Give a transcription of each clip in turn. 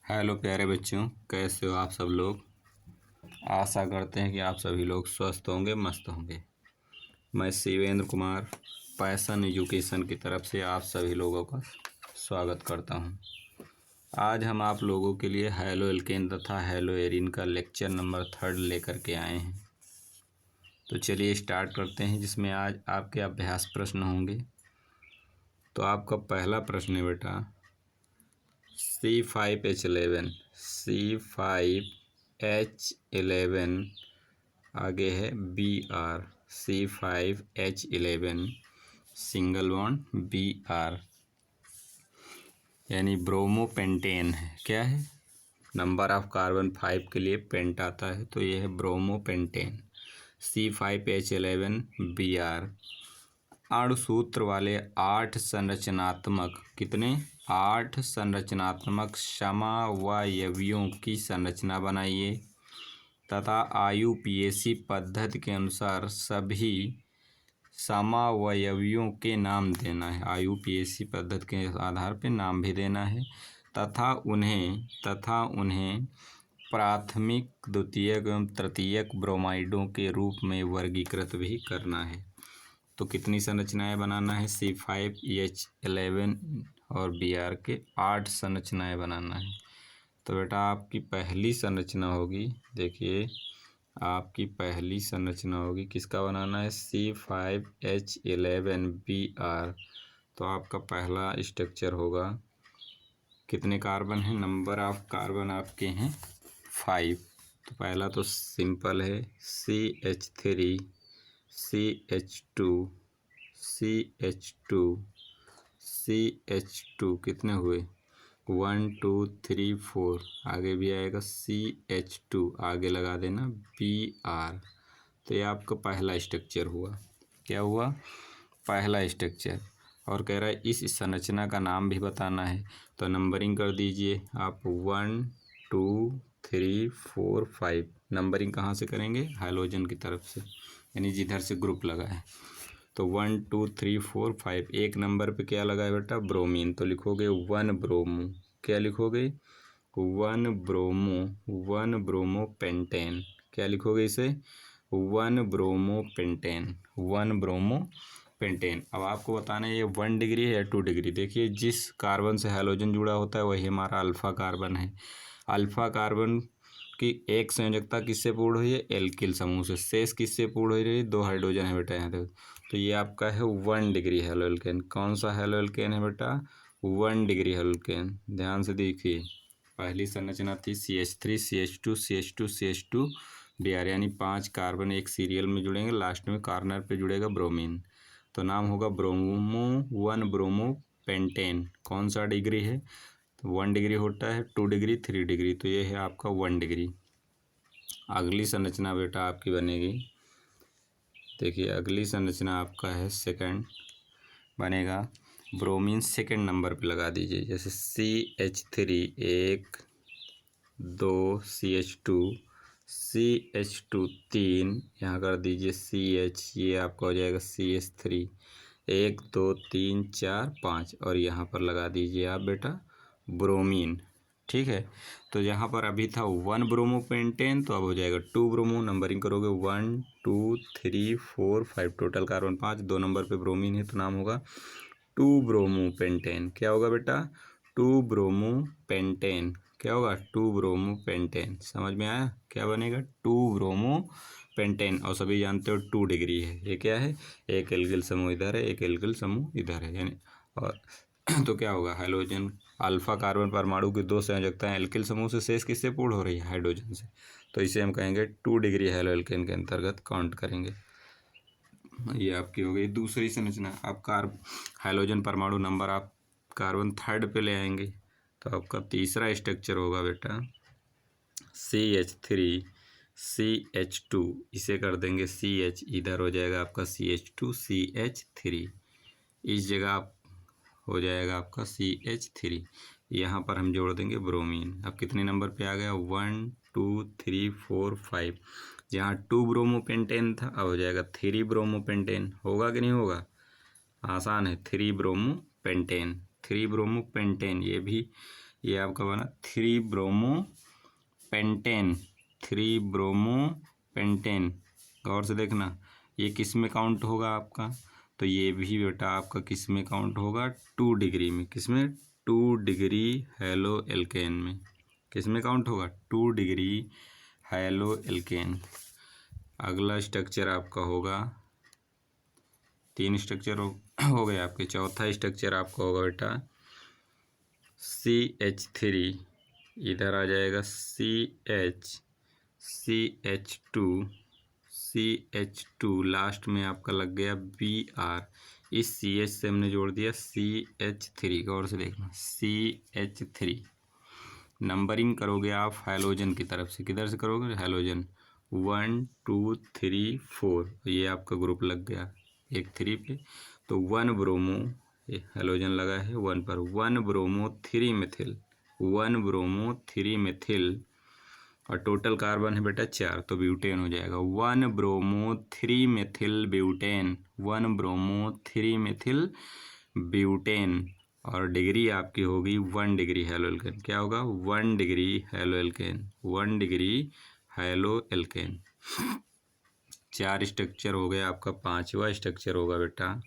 Hello प्यारे बच्चों, कैसे हो आप सब लोग। आशा करते हैं कि आप सभी लोग स्वस्थ होंगे, मस्त होंगे। मैं शिवेंद्र कुमार पैशन एजुकेशन की तरफ से आप सभी लोगों का स्वागत करता हूं। आज हम आप लोगों के लिए हैलो एल्केन तथा हैलो एरिन का लेक्चर नंबर 3 लेकर के आए हैं। तो चलिए स्टार्ट करते हैं, जिसमें आज आपके अभ्यास प्रश्न होंगे। तो आपका पहला प्रश्न है बेटा, C5H11 C5H11 आगे है Br C5H11 single bond Br यानी ब्रोमोपेंटेन है। क्या है? नंबर ऑफ कार्बन 5 के लिए पेंट आता है, तो ये है ब्रोमोपेंटेन C5H11 Br। अणुसूत्र वाले 8 संरचनात्मक कितने 8 संरचनात्मक समावयवियों की संरचना बनाइए तथा IUPAC पद्धति के अनुसार सभी समावयवियों के नाम देना है। IUPAC पद्धति के आधार पर नाम भी देना है तथा उन्हें प्राथमिक, द्वितीयक एवं तृतीयक ब्रोमाइडों के रूप में वर्गीकृत भी करना है। तो कितनी संरचनाएं बनाना है? C5H11 और Br के 8 संरचनाएं बनाना है। तो बेटा आपकी पहली संरचना होगी, देखिए आपकी पहली संरचना होगी, किसका बनाना है? C5H11 Br। तो आपका पहला स्ट्रक्चर होगा, कितने कार्बन है? नंबर ऑफ कार्बन आपके हैं 5। तो पहला तो सिंपल है CH3 CH2 CH2 CH2 कितने हुए? 1 2 3 4। आगे भी आएगा CH2, आगे लगा देना Br। तो ये आपका पहला स्ट्रक्चर हुआ। क्या हुआ? पहला स्ट्रक्चर। और कह रहा है इस संरचना का नाम भी बताना है, तो नंबरिंग कर दीजिए आप 1 2 3 4 5। नंबरिंग कहाँ से करेंगे? हाइड्रोजन की तरफ से, यानी जिधर से ग्रुप लगा है। तो 1 2 3 4 5। एक नंबर पे क्या लगा है बेटा? ब्रोमीन। तो लिखोगे 1 ब्रोमो। क्या लिखोगे? 1 ब्रोमो पेंटेन। क्या लिखोगे इसे? 1 ब्रोमो पेंटेन 1 ब्रोमो पेंटेन। अब आपको बताना है ये 1 डिग्री है या 2 डिग्री। देखिए जिस कार्बन से हैलोजन जुड़ा होता है वही हमारा अल्फा कार्बन है। अल्फा कार्बन की एक संयोजकता किससे पूर्ण हुई है? एल्किल समूह से। शेष किससे पूर्ण हो रही है? 2 हाइड्रोजन है बेटा यहाँ तक। तो ये आपका है 1 डिग्री हैलो एल्केन। कौन सा हैलो एल्केन है बेटा? 1 डिग्री हैलो एल्केन। ध्यान से देखिए, पहली संरचना थी CH3 CH2 CH2 CH2 Br, यानी 5 कार्बन एक सीरियल में जुड़ेंगे, लास्ट में कॉर्नर पे जुड़ेगा ब्रोमीन। तो नाम होगा ब्रोमो 1 ब्रोमो पेंटेन। कौन सा डिग्री है? 1 डिग्री होता है, 2 डिग्री 3 डिग्री। तो ये है आपका 1 डिग्री। अगली संरचना बेटा आपकी बनेगी, देखिए अगली संरचना आपका है सेकंड बनेगा। ब्रोमीन सेकंड नंबर पे लगा दीजिए, जैसे CH3 1 2 CH2 CH2 3, यहाँ कर दीजिए CH, ये आपका हो जाएगा CH3 1 2 3 4 5, और यहाँ पर लगा दीजिए आप बेटा ब्रोमीन। ठीक है, तो यहाँ पर अभी था 1 ब्रोमो पेंटेन, तो अब हो जाएगा 2 ब्रोमो। नंबरिंग करोगे 1 2 3 4 5, टोटल कार्बन 5, 2 नंबर पे ब्रोमीन है तो नाम होगा 2 ब्रोमो पेंटेन। क्या होगा बेटा? 2 ब्रोमो पेंटेन। क्या होगा? 2 ब्रोमो पेंटेन। समझ में आया? क्या बनेगा? 2 ब्रोमो पेंटेन। और सभी जानते हो 2 डिग्री है। ये क्या है? एक एल्किल समूह इधर है, एक एल्किल समूह इधर है, यानी और तो क्या होगा? हाइड्रोजन अल्फा कार्बन परमाणु की 2 संयोजकताएं एल्किल समूह से, शेष किससे पूर्ण हो रही है? हाइड्रोजन से। तो इसे हम कहेंगे 2 डिग्री हैलो एल्केन के अंतर्गत काउंट करेंगे। ये आपकी हो गई दूसरी संरचना। अब हाइड्रोजन परमाणु नंबर आप कार्बन 3rd पे ले आएंगे, तो आपका तीसरा स्ट्रक्चर होगा बेटा CH3 CH2। इसे कर देंगे CH, इधर हो जाएगा आपका CH2 CH3, इस जगह आप हो जाएगा आपका CH3। यहाँ पर हम जोड़ देंगे ब्रोमीन। अब कितने नंबर पे आ गया? 1 2 3 4 5। जहाँ 2 ब्रोमो पेंटेन था, अब हो जाएगा 3 ब्रोमो पेंटेन। होगा कि नहीं होगा? आसान है। 3 ब्रोमो पेंटेन 3 ब्रोमो पेंटेन। ये भी ये आपका बना 3 ब्रोमो पेंटेन, 3 ब्रोमो पेंटेन। गौर से देखना ये किस में काउंट होगा आपका, तो ये भी बेटा आपका किस में काउंट होगा, 2 डिग्री में। किस में, 2 डिग्री हेलो एल्केन में। किस में काउंट होगा, 2 डिग्री हेलो एल्केन। अगला स्ट्रक्चर आपका होगा, 3 स्ट्रक्चर हो गए आपके। चौथा स्ट्रक्चर आपका होगा बेटा CH3, इधर आ जाएगा CH2 लास्ट में आपका लग गया Br। इस CH से हमने जोड़ दिया CH3। गौर से देखना CH3। नंबरिंग करोगे आप हैलोजन की तरफ से, किधर से करोगे, हैलोजन 1 2 3 4, ये आपका ग्रुप लग गया एक 3 पे। तो 1 ब्रोमो, ये हैलोजन लगा है 1 पर, 1 ब्रोमो 3 मिथिल, 1 ब्रोमो 3 मिथिल, और टोटल कार्बन है बेटा 4, तो ब्यूटेन हो जाएगा 1 bromo 3 Mithil butane, 1 bromo 3 Mithil butane. और डिग्री आपकी होगी 1 डिग्री हेलो एल्केन। क्या होगा, 1 degree halo alkane, 1 degree halo alkane. 4 structure हो गया आपका। 5वां स्ट्रक्चर होगा बेटा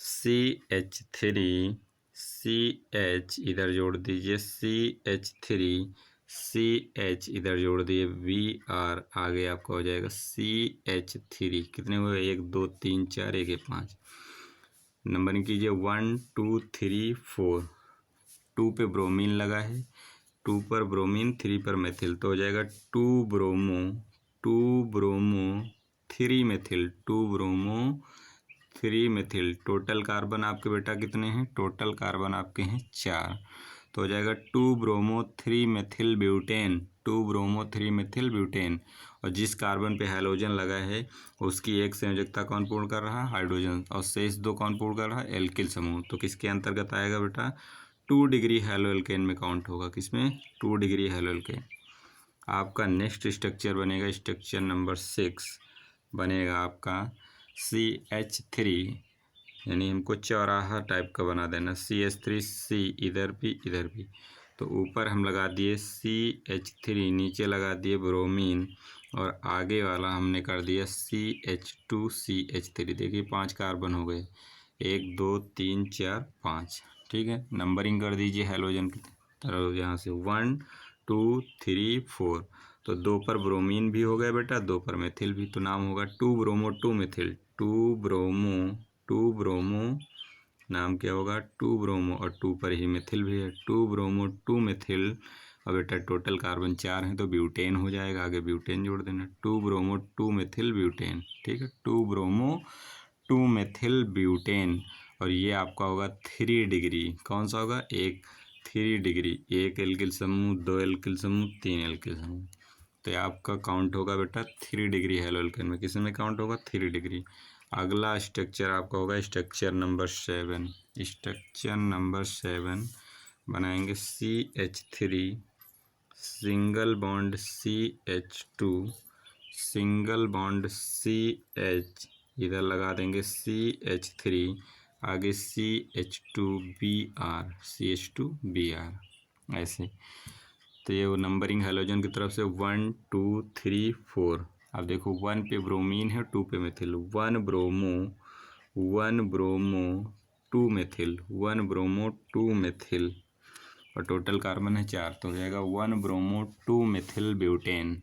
CH3, CH इधर जोड़ दीजिए CH3, CH इधर जोड़ दिए Br, आगे आपका हो जाएगा CH3। कितने हुए, 1 2 3 4, 1 1 5। नंबरिंग कीजिए 1 2 3 4। 2 पे ब्रोमीन लगा है, 2 पर ब्रोमीन, 3 पर मेथिल, तो हो जाएगा 2 bromo 3 methyl, 2 bromo 3 methyl. Total carbon आपके बेटा कितने हैं, टोटल कार्बन आपके हैं 4, तो हो जाएगा 2 bromo 3 methyl butane, 2 bromo 3 methyl butane. और जिस कार्बन पे हैलोजन लगा है उसकी एक संयोजकता कौन पूर्ण कर रहा है, हाइड्रोजन, और शेष 2 कौन पूर्ण कर रहा है, एल्किल समूह। तो किसके अंतर्गत आएगा बेटा, 2 डिग्री हेलो एल्केन में काउंट होगा। किसमें, 2 डिग्री हेलो एल्केन। आपका नेक्स्ट स्ट्रक्चर बनेगा, स्ट्रक्चर नंबर 6 बनेगा आपका CH3, यानी हमको चौराहा टाइप का बना देना। CH3C इधर भी, तो ऊपर हम लगा दिए CH3, नीचे लगा दिए ब्रोमीन, और आगे वाला हमने कर दिया CH2CH3। देखिए 5 कार्बन हो गए, 1 2 3 4 5। ठीक है, नंबरिंग कर दीजिए हैलोजन की तरह, यहाँ से 1 2 3 4। तो 2 पर ब्रोमीन भी हो गया बेटा, 2 पर मेथिल भी, तो नाम होगा 2 ब्रोमो 2 मेथिल, 2 ब्रोमो नाम क्या होगा, 2 ब्रोमो, और 2 पर ही मेथिल भी है, 2 ब्रोमो 2 मेथिल। अब बेटा टोटल कार्बन 4 हैं तो ब्यूटेन हो जाएगा, आगे ब्यूटेन जोड़ देना, 2 ब्रोमो 2 मेथिल ब्यूटेन। ठीक है, 2 ब्रोमो 2 मेथिल ब्यूटेन। और ये आपका होगा 3 डिग्री, कौन सा होगा, 3 डिग्री, 1 एल्किल समूह, 2 एल्किल समूह, 3 एल्किल समूह। तो आपका काउंट होगा बेटा 3 डिग्री हेलो एल्केन में। किस में काउंट होगा, 3 डिग्री। अगला स्ट्रक्चर आपका होगा स्ट्रक्चर नंबर 7। स्ट्रक्चर नंबर 7 बनाएंगे CH3, single bond CH2, single bond CH, इधर लगा देंगे CH3, आगे CH2Br, CH2Br, ऐसे। तो ये वो नंबरिंग हैलोजन की तरफ से 1 2 3 4। अब देखो 1 पे ब्रोमीन है, 2 पे methyl, 1 bromo 2 methyl, 1 bromo 2 methyl, और टोटल कार्बन है 4, तो हो जाएगा 1 ब्रोमो 2 मेथिल ब्यूटेन।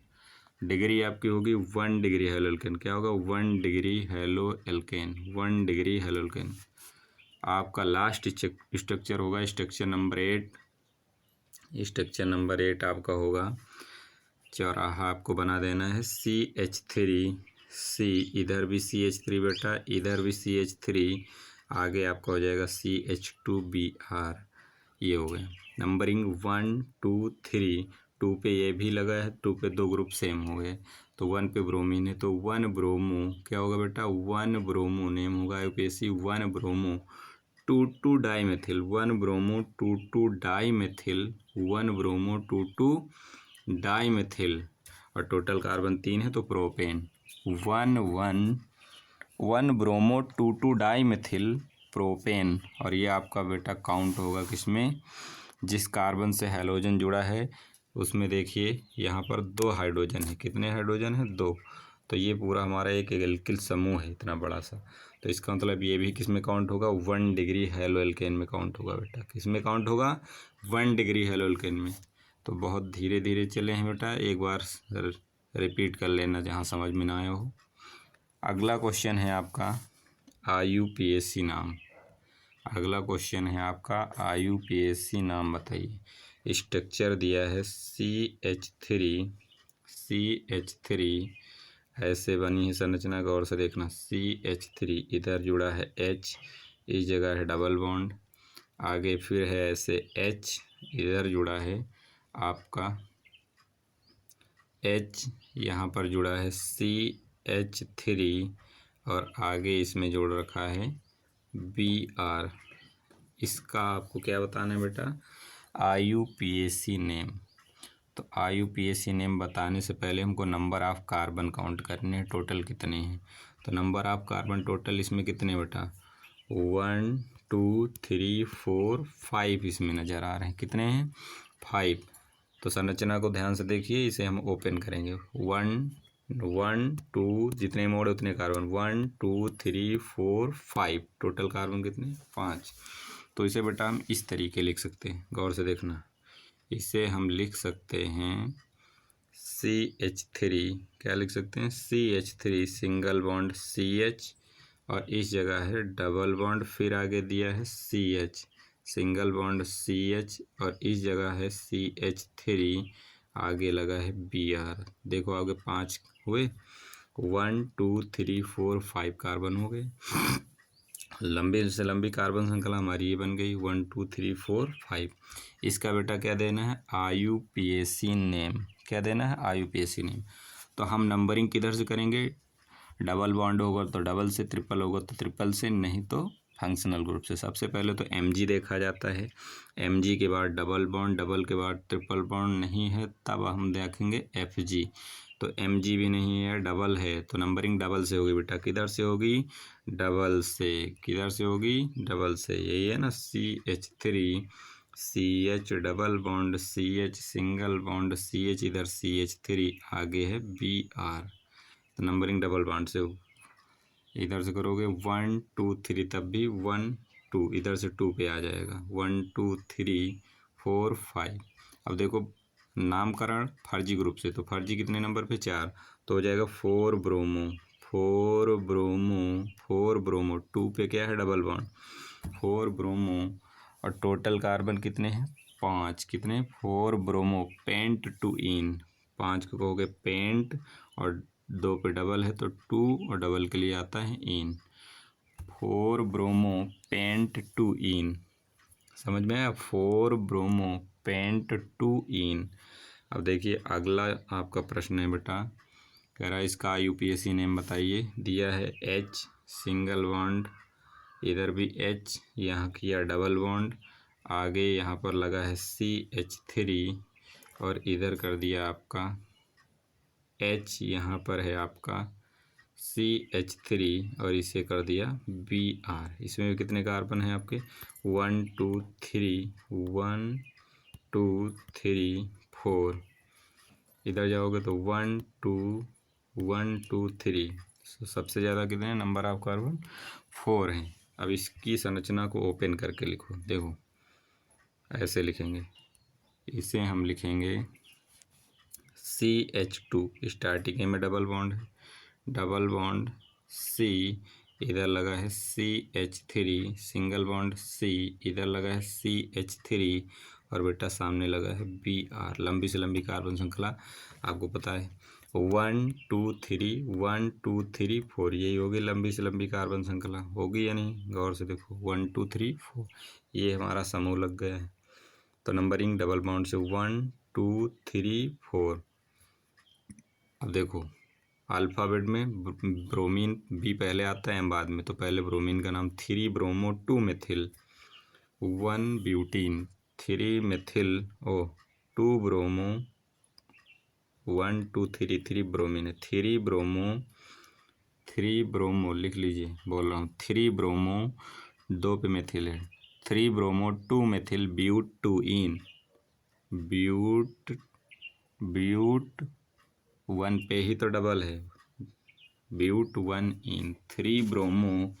डिग्री आपकी होगी 1 डिग्री हेलो एल्केन। क्या होगा, 1 degree halo alkane, 1 degree halo alkane. आपका लास्ट स्ट्रक्चर होगा स्ट्रक्चर नंबर 8। स्ट्रक्चर नंबर 8 आपका होगा, चौराहा आपको बना देना है CH3C, इधर भी CH3 बेटा, इधर भी CH3, आगे आपका हो जाएगा CH2Br। ये हो गया नंबरिंग 1 2 3। 2 पे ये भी लगा है, 2 पे 2 ग्रुप सेम हो गए, तो 1 पे ब्रोमीन है, तो 1 ब्रोमो क्या होगा बेटा, 1 ब्रोमो नेम होगा UPSC, 1 bromo 2 dimethyl, 1 bromo 2 dimethyl, 1 bromo 2 dimethyl, और टोटल कार्बन 3 है तो प्रोपेन, 1 ब्रोमो 2 डाईमेथिल प्रोपेन। और ये आपका बेटा काउंट होगा किसमें, जिस कार्बन से हैलोजन जुड़ा है उसमें देखिए यहाँ पर 2 हाइड्रोजन है। कितने हाइड्रोजन है? 2। तो ये पूरा हमारा एक एल्किल समूह है इतना बड़ा सा। तो इसका मतलब ये भी किस में काउंट होगा? 1 डिग्री हैलो एल्केन में काउंट होगा बेटा। किस में काउंट होगा? 1 डिग्री हैलो एल्केन में। तो बहुत धीरे धीरे चले हैं बेटा, एक बार रिपीट कर लेना जहाँ समझ में ना आया हो। अगला क्वेश्चन है आपका IUPAC नाम। अगला क्वेश्चन है आपका IUPAC नाम बताइए। स्ट्रक्चर दिया है CH3 ऐसे बनी है संरचना, गौर से देखना। CH3 इधर जुड़ा है H, इस जगह है डबल बॉन्ड, आगे फिर है ऐसे H, इधर जुड़ा है आपका H, यहाँ पर जुड़ा है CH3 और आगे इसमें जोड़ रखा है Br। इसका आपको क्या बताना है बेटा? IUPAC name. तो IUPAC नेम बताने से पहले हमको नंबर ऑफ कार्बन काउंट करने हैं, टोटल कितने हैं। तो नंबर ऑफ कार्बन टोटल इसमें कितने बेटा? 1 2 3 4 5 इसमें नज़र आ रहे हैं। कितने हैं? 5। तो संरचना को ध्यान से देखिए, इसे हम ओपन करेंगे। 1 2 जितने मोड़ उतने कार्बन, 1 2 3 4 5, टोटल कार्बन कितने? 5। तो इसे बेटा हम इस तरीके लिख सकते हैं, गौर से देखना। इसे हम लिख सकते हैं CH3, क्या लिख सकते हैं? CH3 सिंगल बॉन्ड CH और इस जगह है डबल बॉन्ड, फिर आगे दिया है CH सिंगल बॉन्ड CH और इस जगह है CH3, आगे लगा है Br। देखो आगे 5 हुए, 1 2 3 4 5 कार्बन हो गए। लंबी से लंबी कार्बन श्रृंखला हमारी ये बन गई, 1 2 3 4 5। इसका बेटा क्या देना है? IUPAC name. क्या देना है? IUPAC name. तो हम नंबरिंग किधर से करेंगे? डबल बॉन्ड होगा तो डबल से, ट्रिपल होगा तो ट्रिपल से, नहीं तो फंक्शनल ग्रुप से। सबसे पहले तो MG देखा जाता है, MG के बाद डबल बॉन्ड, डबल के बाद ट्रिपल बॉन्ड, नहीं है तब हम देखेंगे FG। तो MG भी नहीं है, डबल है, तो नंबरिंग डबल से होगी बेटा। किधर से होगी? डबल से। किधर से होगी? डबल से। यही है ना, CH3 CH double bond CH single bond CH, इधर CH3, आगे है Br। तो नंबरिंग डबल बॉन्ड से इधर से करोगे 1 2 3, तब भी 1 2, इधर से 2 पे आ जाएगा, 1 2 3 4 5। अब देखो नामकरण फर्जी ग्रुप से, तो फर्जी कितने नंबर पे? 4। तो हो जाएगा 4 ब्रोमो, 4 ब्रोमो, 4 ब्रोमो, 2 पे क्या है? Double bond, 4 bromo. और टोटल कार्बन कितने हैं? 5। कितने? 4 ब्रोमो पेंट टू इन, 5 को कहोगे पेंट और 2 पे डबल है तो 2 और डबल के लिए आता है इन, 4 ब्रोमो पेंट टू इन। समझ में आया? 4 ब्रोमो पेंट टू इन। अब देखिए अगला आपका प्रश्न है बेटा, कह रहा है इसका IUPAC नेम बताइए। दिया है H सिंगल बॉन्ड, इधर भी H, यहाँ किया डबल बॉन्ड, आगे यहाँ पर लगा है CH3 और इधर कर दिया आपका H, यहाँ पर है आपका CH3 और इसे कर दिया Br। इसमें कितने कार्बन हैं आपके? 1 2 3, 1 2 3 4। इधर जाओगे तो 1 2 1 2 3। सबसे ज़्यादा कितने नंबर ऑफ कार्बन? 4 हैं। अब इसकी संरचना को ओपन करके लिखो। देखो ऐसे लिखेंगे, इसे हम लिखेंगे CH2, स्टार्टिंग में डबल बॉन्ड है, डबल बॉन्ड C, इधर लगा है CH3 सिंगल बॉन्ड C, इधर लगा है CH3 और बेटा सामने लगा है Br। लंबी से लंबी कार्बन श्रृंखला आपको पता है 1 2 3, 1 2 3 4, यही होगी लंबी से लंबी कार्बन श्रृंखला। होगी या नहीं? गौर से देखो 1 2 3 4, ये हमारा समूह लग गया है। तो नंबरिंग डबल बॉन्ड से 1 2 3 4। अब देखो अल्फ़ाबेट में ब्रोमीन B पहले आता है M बाद में, तो पहले ब्रोमीन का नाम 3 ब्रोमो 2 मेथिल, 1 ब्यूटीन, 3 मेथिल ओ 2 ब्रोमो, 1 2 3 3 ब्रोमीन है, 3 ब्रोमो लिख लीजिए, बोल रहा हूँ 3 ब्रोमो, 2 पे मेथिल है, 3 ब्रोमो 2 मेथिल ब्यूट 2 इन, ब्यूट 1 पे ही तो डबल है, ब्यूट 1 इन 3 ब्रोमो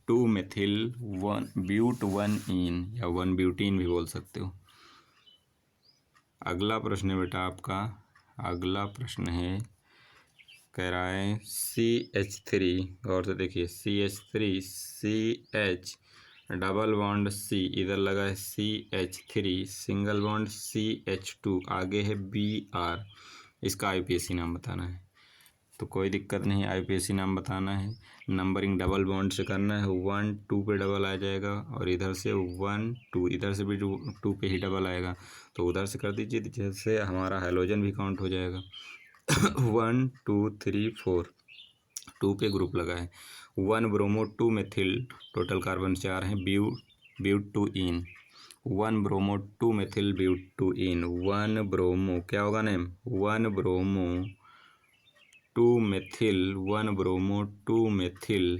2 मेथिल 1 ब्यूट 1 इन, या 1 ब्यूटीन भी बोल सकते हो। अगला प्रश्न है बेटा आपका, अगला प्रश्न है, कह रहा है CH3, गौर से देखिए CH3 CH double bond C, इधर लगा है CH3 सिंगल बॉन्ड CH2, आगे है Br, इसका IUPAC नाम बताना है। तो कोई दिक्कत नहीं, IUPAC नाम बताना है, नंबरिंग डबल बॉन्ड से करना है, 1 2 पे डबल आ जाएगा और इधर से 1 2, इधर से भी 2 पे ही डबल आएगा, तो उधर से कर दीजिए, जैसे हमारा हाइड्रोजन भी काउंट हो जाएगा। 1 2 3 4, 2 पे ग्रुप लगा है, 1 ब्रोमो 2 मेथिल, टोटल कार्बन 4 हैं, but 2 yne, 1 bromo 2 methyl but 2 yne, 1 bromo क्या होगा name, 1 bromo 2 methyl, 1 bromo 2 methyl,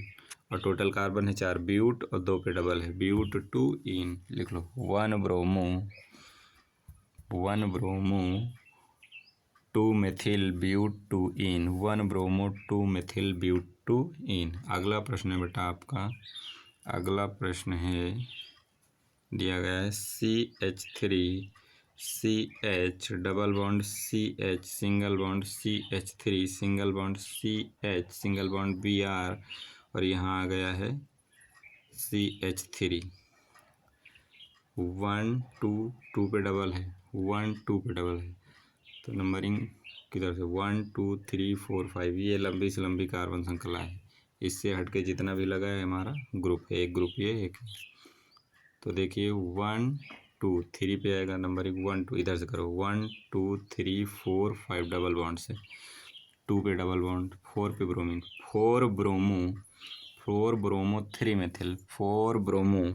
और टोटल कार्बन है 4, ब्यूट और 2 पे डबल है, ब्यूट 2 इन, लिख लो 1 bromo 2 methyl but 2 yne, 1 bromo 2 methyl but 2 yne. अगला प्रश्न है बेटा आपका, अगला प्रश्न है, दिया गया है CH3 CH double bond CH single bond CH3 single bond CH single bond Br, और यहाँ आ गया है CH3, 1 2 2 पे डबल है, 1 2 पे डबल है, तो नंबरिंग किधर से 1 2 3 4 5, ये लंबी से लंबी कार्बन श्रृंखला है, इससे हटके जितना भी लगा है हमारा ग्रुप है, एक ग्रुप ये एक, तो देखिए 1 2 3 पे आएगा नंबरिंग, 1 2 इधर से करो, 1 2 3 4 5 डबल बॉन्ड से, 2 पे डबल बॉन्ड, 4 पे bromine, 4 bromo 3 methyl, 4 bromo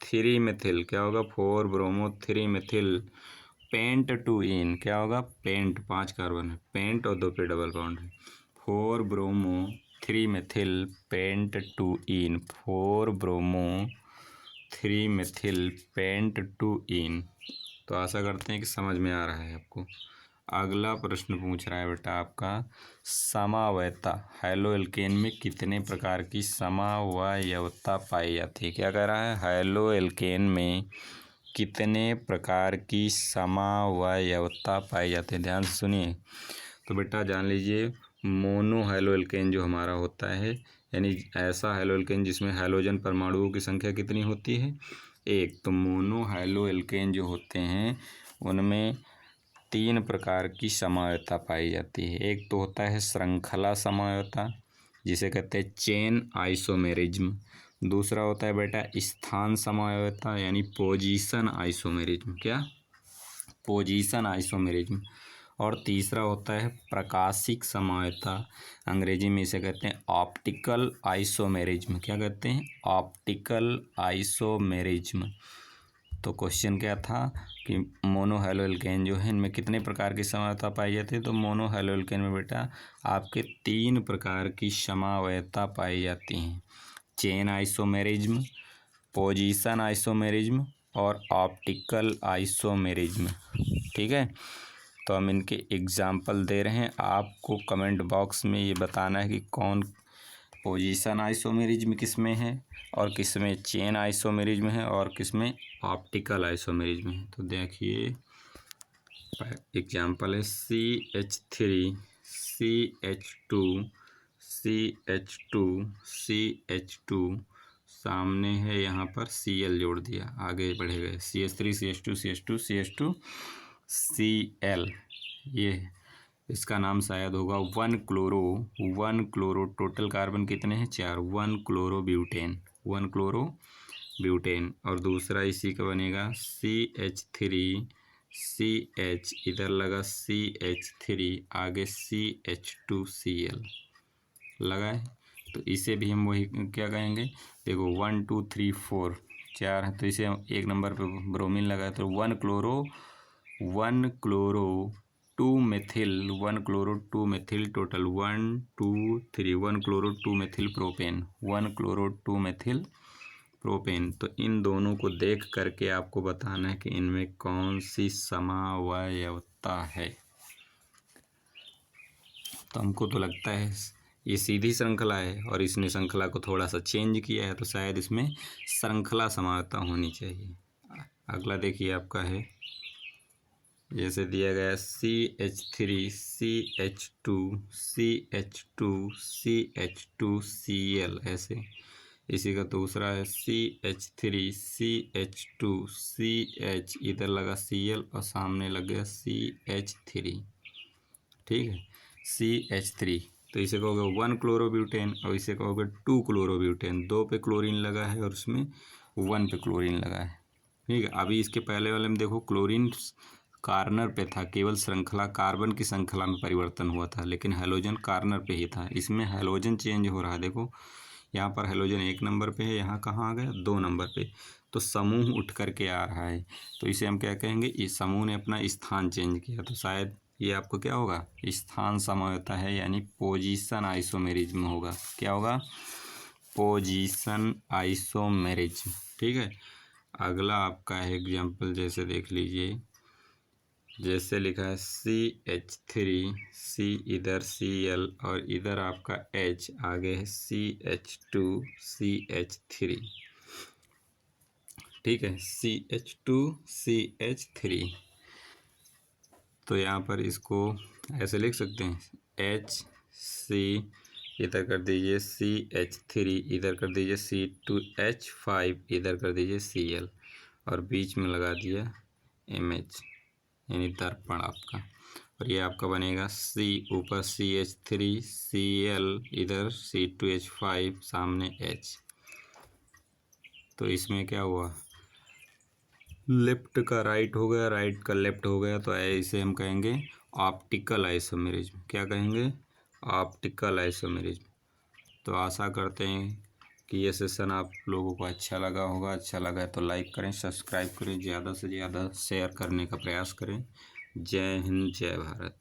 3 methyl, क्या होगा 4 ब्रोमो 3 मेथिल, पेंट 2 इन, क्या होगा पेंट, 5 कार्बन है, पेंट और 2 पे डबल बॉन्ड है, 4 ब्रोमो 3 मेथिल पेंट 2 इन, 4 ब्रोमो 3 मेथिल पेंट 2 इन। तो आशा करते हैं कि समझ में आ रहा है आपको। अगला प्रश्न पूछ रहा है बेटा आपका, समावयवता, हैलो एल्केन में कितने प्रकार की समावयवता पाई जाती है। क्या कह रहा है, हैलो एल्केन में कितने प्रकार की समावयवता पाई जाती है, ध्यान से सुनिए। तो बेटा जान लीजिए, मोनो हैलो एल्केन जो हमारा होता है, यानी ऐसा हैलो एल्केन जिसमें हैलोजन परमाणुओं की संख्या कितनी होती है, एक। तो मोनो हैलो एल्केन जो होते हैं उनमें 3 प्रकार की समावयवता पाई जाती है। एक तो होता है श्रृंखला समावयवता, जिसे कहते हैं चेन आइसोमेरिज्म। दूसरा होता है बेटा स्थान समावयवता, यानी पोजीशन आइसोमेरिज्म, क्या पोजीशन आइसोमेरिज्म। और तीसरा होता है प्रकाशिक समावयवता, अंग्रेजी में इसे कहते हैं ऑप्टिकल आइसोमेरिज्म। क्या कहते हैं, ऑप्टिकल आइसोमेरिज्म। तो क्वेश्चन क्या था कि मोनो हैलो एल्केन जो है इनमें कितने प्रकार की समावयवता पाई जाती है। तो मोनो हैलो एल्केन में बेटा आपके 3 प्रकार की समावयवता पाई जाती हैं, चेन आइसोमेरिज्म, पोजीशन आइसोमेरिज्म और ऑप्टिकल आइसोमेरिज्म। ठीक है, तो हम इनके एग्जाम्पल दे रहे हैं, आपको कमेंट बॉक्स में ये बताना है कि कौन पोजीशन आइसोमेरिज्म किस में है और किस में चेन आइसोमेरिज्म है और किस में ऑप्टिकल आइसोमेरिज्म है। तो देखिए एग्जाम्पल है CH3 CH2 सामने है, यहाँ पर Cl जोड़ दिया, आगे बढ़े गए CH3 CH2 Cl, ये इसका नाम शायद होगा 1 क्लोरो, टोटल कार्बन कितने हैं 4, 1 क्लोरो ब्यूटेन। और दूसरा इसी का बनेगा CH3 CH, इधर लगा CH3, आगे CH2Cl लगा है, तो इसे भी हम वही क्या कहेंगे, देखो 1 2 3 4 4 है, तो इसे एक नंबर पे ब्रोमीन लगा है, तो 1 chloro two methyl total 1 2 3 1 chloro 2 methyl propane 1 chloro 2 methyl propane. तो इन दोनों को देख करके आपको बताना है कि इनमें कौन सी समवायवता है। तो हमको तो लगता है ये सीधी श्रृंखला है और इसने श्रृंखला को थोड़ा सा चेंज किया है, तो शायद इसमें श्रृंखला समवायवता होनी चाहिए। अगला देखिए आपका है, जैसे दिया गया CH3 CH2 CH2 CH2 Cl ऐसे। इसी का दूसरा है CH3 CH2 CH, इधर लगा Cl और सामने लग गया CH3, ठीक है CH3। तो इसे कहोगे 1 क्लोरोब्यूटेन और इसे कहोगे 2 क्लोरोब्यूटेन। 2 पे क्लोरीन लगा है और उसमें 1 पे क्लोरीन लगा है, ठीक है। अभी इसके पहले वाले में देखो क्लोरीन कार्नर पे था, केवल श्रृंखला कार्बन की श्रृंखला में परिवर्तन हुआ था, लेकिन हैलोजन कार्नर पे ही था। इसमें हैलोजन चेंज हो रहा है, देखो यहाँ पर हैलोजन 1 नंबर पे है, यहाँ कहाँ आ गया 2 नंबर पे। तो समूह उठ करके आ रहा है, तो इसे हम क्या कहेंगे, इस समूह ने अपना स्थान चेंज किया। तो शायद ये आपको क्या होगा, स्थान समवायवता है, यानी पोजीशन आइसोमेरिज्म होगा। क्या होगा, पोजीशन आइसोमेरिज्म, ठीक है। अगला आपका है एग्जाम्पल, जैसे देख लीजिए, जैसे लिखा है CH3 C इधर Cl और इधर आपका H, आगे है CH2 CH3, ठीक है CH2 CH3। तो यहाँ पर इसको ऐसे लिख सकते हैं, HC इधर कर दीजिए CH3, इधर कर दीजिए C2H5, इधर कर दीजिए Cl और बीच में लगा दिया MH, यानी दर्पण आपका। और ये आपका बनेगा C ऊपर CH3 Cl, इधर C2H5, सामने H। तो इसमें क्या हुआ, लेफ्ट का राइट हो गया, राइट का लेफ्ट हो गया। तो इसे हम कहेंगे ऑप्टिकल आइसोमेरिज्म। क्या कहेंगे, ऑप्टिकल आइसोमेरिज्म। तो आशा करते हैं कि ये सेशन आप लोगों को अच्छा लगा होगा। अच्छा लगा तो लाइक करें, सब्सक्राइब करें, ज़्यादा से ज़्यादा शेयर करने का प्रयास करें। जय हिंद, जय भारत।